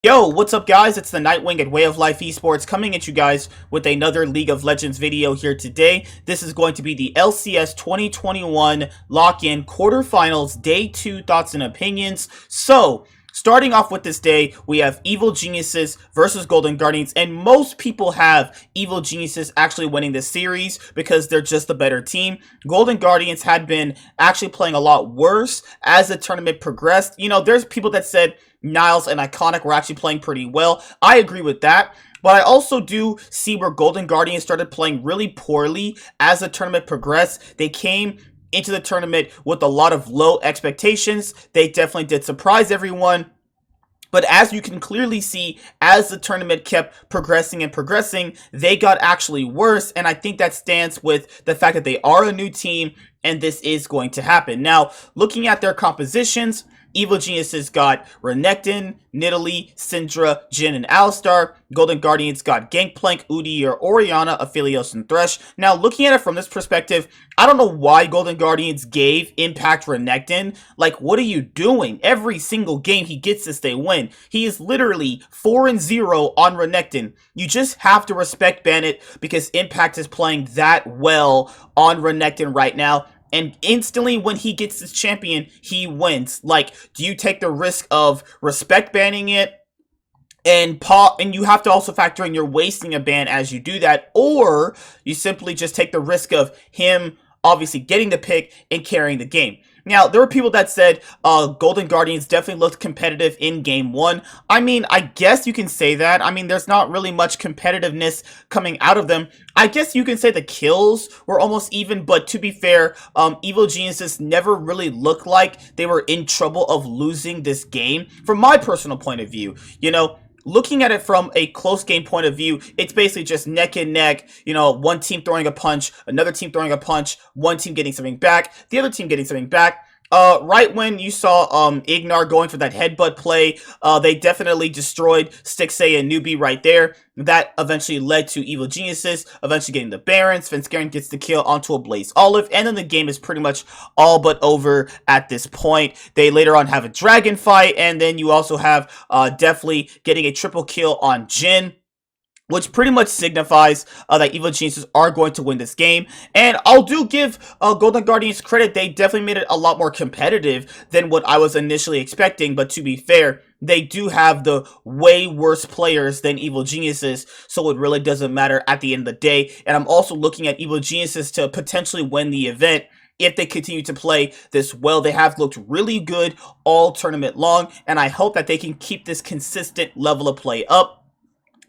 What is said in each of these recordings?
Yo, what's up guys? It's the Nightwing at Way of Life Esports coming at you guys with another League of Legends video here today. This is going to be the LCS 2021 lock-in quarterfinals day 2 thoughts and opinions. So, starting off with this day, we have Evil Geniuses versus Golden Guardians, and most people have Evil Geniuses actually winning this series because they're just the better team. Golden Guardians had been actually playing a lot worse as the tournament progressed. You know, there's people that said Niles and Iconic were actually playing pretty well. I agree with that. But I also do see where Golden Guardians started playing really poorly as the tournament progressed. They came into the tournament with a lot of low expectations. They definitely did surprise everyone. But as you can clearly see, as the tournament kept progressing and progressing, they got actually worse. And I think that stands with the fact that they are a new team and this is going to happen. Now, looking at their compositions, Evil Geniuses got Renekton, Nidalee, Syndra, Jhin, and Alistar. Golden Guardians got Gangplank, Udi, or Orianna, Aphelios, and Thresh. Now, looking at it from this perspective, I don't know why Golden Guardians gave Impact Renekton. Like, what are you doing? Every single game he gets this, they win. He is literally 4-0 on Renekton. You just have to respect Bennett because Impact is playing that well on Renekton right now. And instantly when he gets this champion, he wins. Like, do you take the risk of respect banning it? And you have to also factor in you're wasting a ban as you do that. Or you simply just take the risk of him obviously getting the pick and carrying the game. Now, there were people that said Golden Guardians definitely looked competitive in Game 1. I mean, I guess you can say that. I mean, there's not really much competitiveness coming out of them. I guess you can say the kills were almost even, but to be fair, Evil Geniuses never really looked like they were in trouble of losing this game. From my personal point of view, you know, looking at it from a close game point of view, it's basically just neck and neck, you know, one team throwing a punch, another team throwing a punch, one team getting something back, the other team getting something back. Right when you saw Ignar going for that headbutt play, they definitely destroyed Stixxay and Newbie right there. That eventually led to Evil Geniuses eventually getting the Baron. Svenskeren gets the kill onto a Blaze Olive, and then the game is pretty much all but over at this point. They later on have a dragon fight, and then you also have definitely getting a triple kill on Jhin, which pretty much signifies that Evil Geniuses are going to win this game. And I'll do give Golden Guardians credit. They definitely made it a lot more competitive than what I was initially expecting. But to be fair, they do have the way worse players than Evil Geniuses, so it really doesn't matter at the end of the day. And I'm also looking at Evil Geniuses to potentially win the event. If they continue to play this well, they have looked really good all tournament long. And I hope that they can keep this consistent level of play up.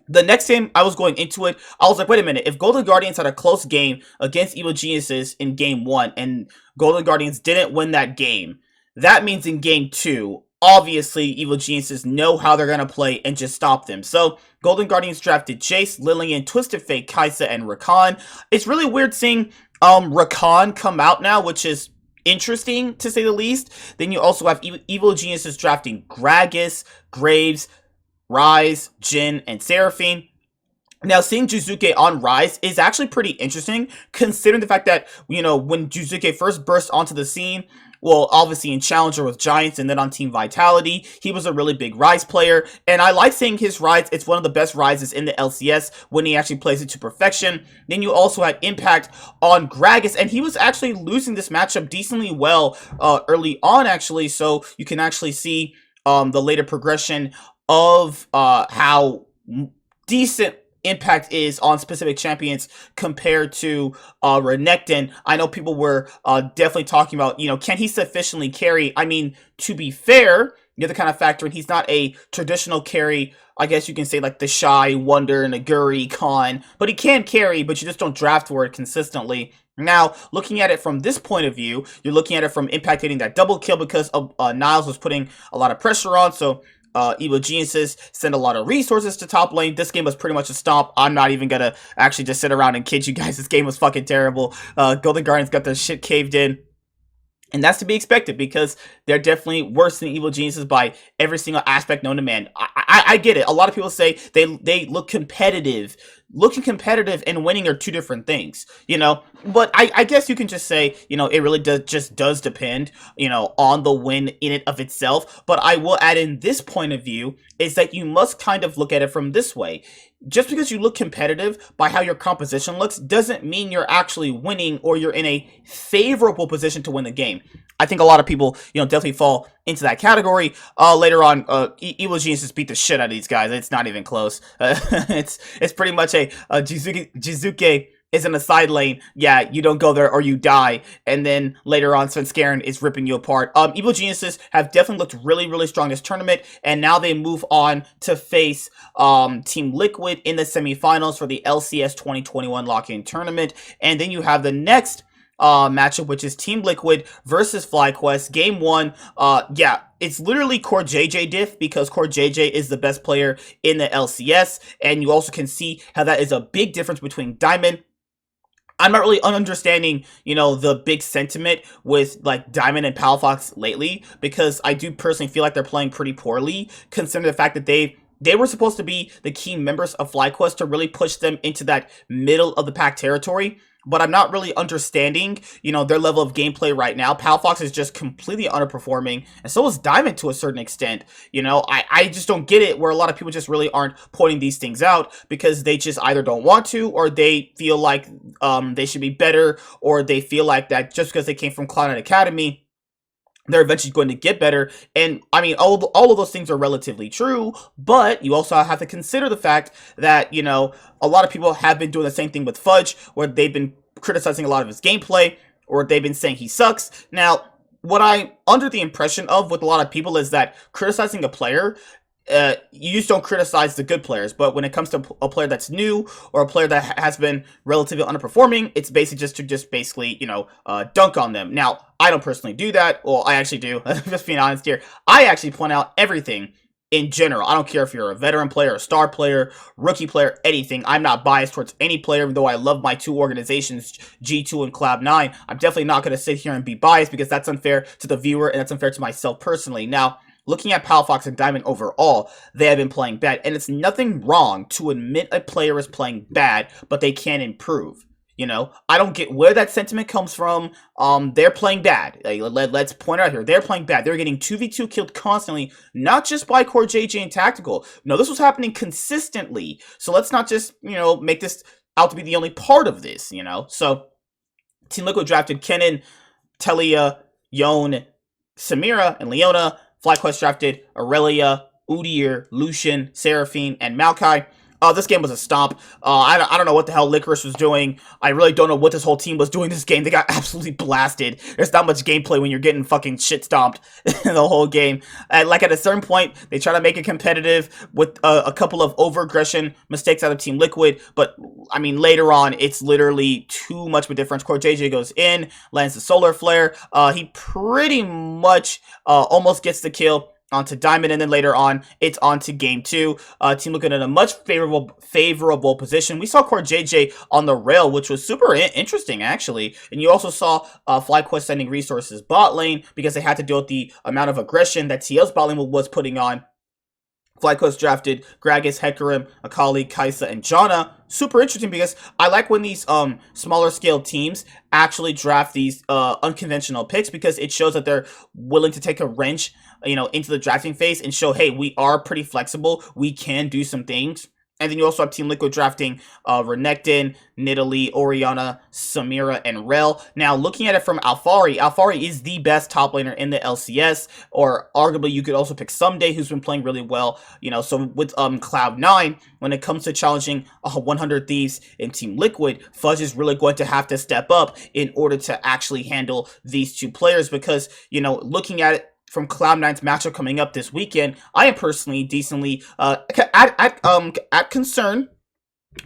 The next game I was going into it, I was like, wait a minute, if Golden Guardians had a close game against Evil Geniuses in Game 1 and Golden Guardians didn't win that game, that means in Game 2, obviously Evil Geniuses know how they're going to play and just stop them. So Golden Guardians drafted Jace, Lillian, Twisted Fate, Kai'Sa, and Rakan. It's really weird seeing Rakan come out now, which is interesting to say the least. Then you also have Evil Geniuses drafting Gragas, Graves, Ryze, Jhin, and Seraphine. Now, seeing Jiizuke on Ryze is actually pretty interesting, considering the fact that, you know, when Jiizuke first burst onto the scene, well, obviously in Challenger with Giants and then on Team Vitality, he was a really big Ryze player, and I like seeing his Ryze. It's one of the best Ryzes in the LCS when he actually plays it to perfection. Then you also had Impact on Gragas, and he was actually losing this matchup decently well early on, actually, so you can actually see the later progression of how decent Impact is on specific champions compared to Renekton. I know people were definitely talking about, you know, can he sufficiently carry? I mean, to be fair, you have to kind of factor in he's not a traditional carry. I guess you can say like the Shy, Wonder, Naguri, Khan, but he can carry, but you just don't draft for it consistently. Now, looking at it from this point of view, you're looking at it from Impact getting that double kill because Niles was putting a lot of pressure on, so Evil Geniuses send a lot of resources to top lane. This game was pretty much a stomp. I'm not even gonna actually just sit around and kid you guys. This game was fucking terrible. Golden Guardians got their shit caved in. And that's to be expected because they're definitely worse than Evil Geniuses by every single aspect known to man. I get it. A lot of people say they look competitive looking competitive and winning are two different things, you know. But I guess you can just say, you know, it really does depend, you know, on the win in it of itself. But I will add in this point of view is that you must kind of look at it from this way. Just because you look competitive by how your composition looks doesn't mean you're actually winning or you're in a favorable position to win the game. I think a lot of people, you know, definitely fall into that category. Later on, Evil Geniuses beat the shit out of these guys. It's not even close. It's pretty much a Jizuke is in the side lane. Yeah, you don't go there or you die. And then later on, Svenskeren is ripping you apart. Evil Geniuses have definitely looked really, really strong this tournament, and now they move on to face Team Liquid in the semifinals for the LCS 2021 lock-in tournament. And then you have the next matchup, which is Team Liquid versus FlyQuest. Game 1, yeah, it's literally Core JJ diff because Core JJ is the best player in the LCS, and you also can see how that is a big difference between Diamond. I'm not really understanding, you know, the big sentiment with, like, Diamond and Palafox lately, because I do personally feel like they're playing pretty poorly, considering the fact that they were supposed to be the key members of FlyQuest to really push them into that middle of the pack territory. But I'm not really understanding, you know, their level of gameplay right now. Palafox is just completely underperforming, and so is Diamond to a certain extent. You know, I just don't get it, where a lot of people just really aren't pointing these things out because they just either don't want to, or they feel like they should be better, or they feel like that just because they came from Cloud9 Academy, they're eventually going to get better. And I mean, all of those things are relatively true, but you also have to consider the fact that, you know, a lot of people have been doing the same thing with Fudge, where they've been criticizing a lot of his gameplay, or they've been saying he sucks. Now, what I'm under the impression of with a lot of people is that criticizing a player, you just don't criticize the good players, but when it comes to a player that's new or a player that has been relatively underperforming, it's basically just basically, you know, dunk on them. Now, I don't personally do that. Well, I actually do. Just being honest here, I actually point out everything in general. I don't care if you're a veteran player, a star player, rookie player, anything. I'm not biased towards any player, even though I love my two organizations, G2 and Cloud9. I'm definitely not going to sit here and be biased because that's unfair to the viewer and that's unfair to myself personally. Now, looking at Palafox and Diamond overall, they have been playing bad, and it's nothing wrong to admit a player is playing bad, but they can improve. You know, I don't get where that sentiment comes from. They're playing bad. Let's point out here, they're playing bad. They're getting 2v2 killed constantly, not just by Core JJ and Tactical. No, this was happening consistently. So let's not just, you know, make this out to be the only part of this, you know. So Team Liquid drafted Kennen, Telia, Yone, Samira, and Leona. FlyQuest drafted Aurelia, Udyr, Lucian, Seraphine, and Maokai. This game was a stomp. I don't know what the hell Licorice was doing. I really don't know what this whole team was doing this game. They got absolutely blasted. There's not much gameplay when you're getting fucking shit stomped the whole game. Like at a certain point, they try to make it competitive with a couple of over-aggression mistakes out of Team Liquid. But, I mean, later on, it's literally too much of a difference. Core JJ goes in, lands the Solar Flare. He pretty much almost gets the kill onto Diamond, and then later on, it's on to Game 2. Team Liquid in a much favorable position. We saw Core JJ on the rail, which was super interesting, actually. And you also saw FlyQuest sending resources bot lane because they had to deal with the amount of aggression that TL's bot lane was putting on. FlyQuest drafted Gragas, Hecarim, Akali, Kai'Sa, and Janna. Super interesting because I like when these smaller scale teams actually draft these unconventional picks, because it shows that they're willing to take a wrench, you know, into the drafting phase and show, hey, we are pretty flexible. We can do some things. And then you also have Team Liquid drafting Renekton, Nidalee, Orianna, Samira, and Rel. Now, looking at it from Alphari, Alphari is the best top laner in the LCS, or arguably you could also pick Someday, who's been playing really well. You know, so with Cloud9, when it comes to challenging 100 Thieves in Team Liquid, Fudge is really going to have to step up in order to actually handle these two players, because, you know, looking at it from Cloud9's matchup coming up this weekend, I am personally decently at concern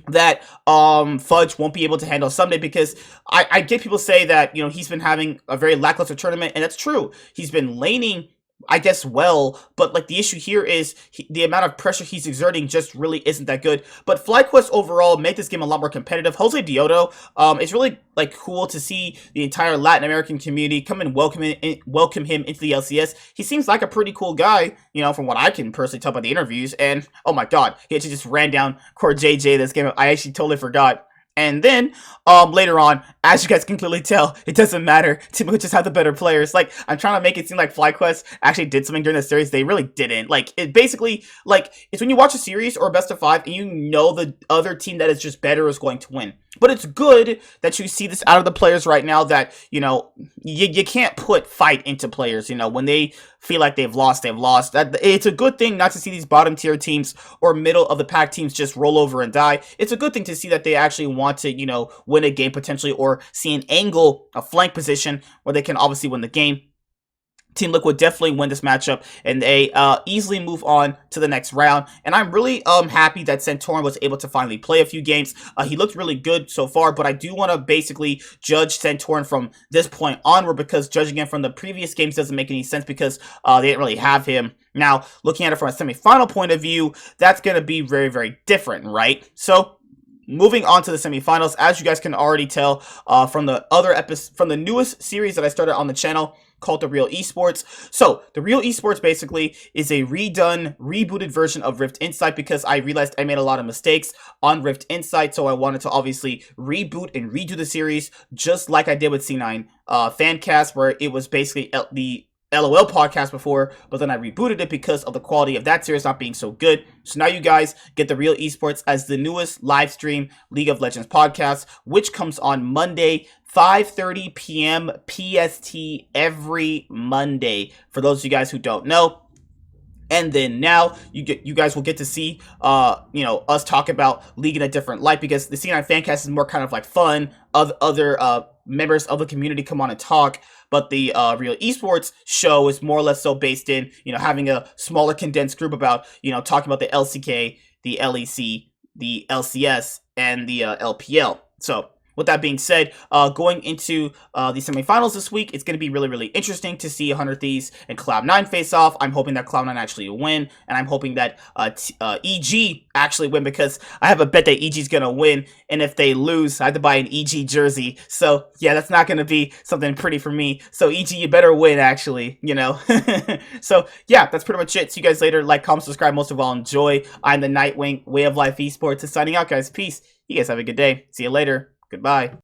that Fudge won't be able to handle Someday, because I get people say that, you know, he's been having a very lackluster tournament, and that's true. He's been laning I guess, well, but like the issue here is the amount of pressure he's exerting just really isn't that good. But FlyQuest overall make this game a lot more competitive. Jose Dioto, it's really like cool to see the entire Latin American community come and welcome him into the LCS. He seems like a pretty cool guy, you know, from what I can personally tell by the interviews. And oh my god, he actually just ran down Core JJ this game. I actually totally forgot. And then, later on, as you guys can clearly tell, it doesn't matter. Team just have the better players. Like, I'm trying to make it seem like FlyQuest actually did something during the series. They really didn't. Like, it basically, like, it's when you watch a series or a best of 5 and you know the other team that is just better is going to win. But it's good that you see this out of the players right now that, you know, you can't put fight into players, you know, when they feel like they've lost, they've lost. It's a good thing not to see these bottom tier teams or middle of the pack teams just roll over and die. It's a good thing to see that they actually want to, you know, win a game potentially or see an angle, a flank position where they can obviously win the game. Team Liquid definitely win this matchup, and they easily move on to the next round. And I'm really happy that Santorin was able to finally play a few games. He looked really good so far, but I do want to basically judge Santorin from this point onward, because judging him from the previous games doesn't make any sense, because they didn't really have him. Now, looking at it from a semifinal point of view, that's going to be very, very different, right? So, moving on to the semifinals, as you guys can already tell from the other episode, from the newest series that I started on the channel, called The Real Esports. So, The Real Esports basically is a rebooted version of Rift Insight, because I realized I made a lot of mistakes on Rift Insight, so I wanted to obviously reboot and redo the series, just like I did with C9 Fancast, where it was basically the LOL podcast before, but then I rebooted it because of the quality of that series not being so good. So now you guys get The Real Esports as the newest live stream League of Legends podcast, which comes on Monday, 5:30 p.m. PST every Monday, for those of you guys who don't know. And then now you guys will get to see you know, us talk about League in a different light, because the C9 Fancast is more kind of like fun. Other members of the community come on and talk, but the Real Esports show is more or less so based in, you know, having a smaller condensed group about, you know, talking about the LCK, the LEC, the LCS, and the LPL. So, with that being said, going into the semifinals this week, it's going to be really, really interesting to see 100 Thieves and Cloud9 face off. I'm hoping that Cloud9 actually win, and I'm hoping that EG actually win, because I have a bet that EG is going to win, and if they lose, I have to buy an EG jersey. So, yeah, that's not going to be something pretty for me. So, EG, you better win, actually, you know. So, yeah, that's pretty much it. See you guys later. Like, comment, subscribe. Most of all, enjoy. I'm the Nightwing, Way of Life Esports, is signing out, guys. Peace. You guys have a good day. See you later. Goodbye.